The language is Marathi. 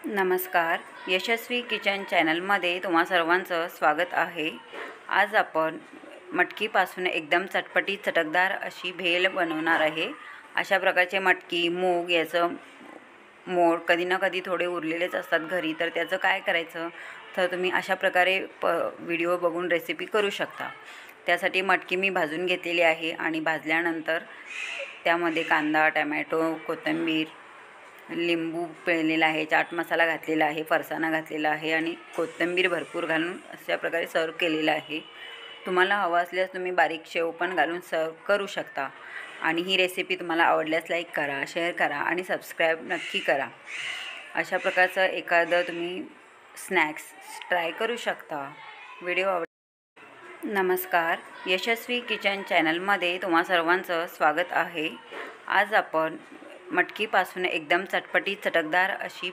नमस्कार. यशस्वी किचन चॅनलमध्ये तुम्हा सर्वांचं स्वागत आहे. आज आपण मटकीपासून एकदम चटपटीत चटकदार अशी भेल बनवणार आहे. अशा प्रकारचे मटकी, मूग याचं मोड कधी ना कधी थोडे उरलेलेच असतात घरी, तर त्याचं काय करायचं, तर तुम्ही अशा प्रकारे व्हिडिओ बघून रेसिपी करू शकता. त्यासाठी मटकी मी भाजून घेतलेली आहे आणि भाजल्यानंतर त्यामध्ये कांदा, टमॅटो, कोथिंबीर, लिंबू पिळलेला आहे, चाट मसाला घातलेला आहे, फरसाणा घातलेला आहे आणि कोथिंबीर भरपूर घालून अशा प्रकारे सर्व केलेला आहे. तुम्हाला हवं असल्यास तुम्ही बारीक शेव पण घालून सर्व करू शकता. आणि ही रेसिपी तुम्हाला आवडल्यास लाईक करा, शेअर करा आणि सबस्क्राईब नक्की करा. अशा प्रकारचं एखादं तुम्ही स्नॅक्स ट्राय करू शकता. व्हिडिओ नमस्कार. यशस्वी किचन चॅनलमध्ये तुम्हा सर्वांचं स्वागत आहे. आज आपण मटकीपासून एकदम चटपटीत चटकदार अशी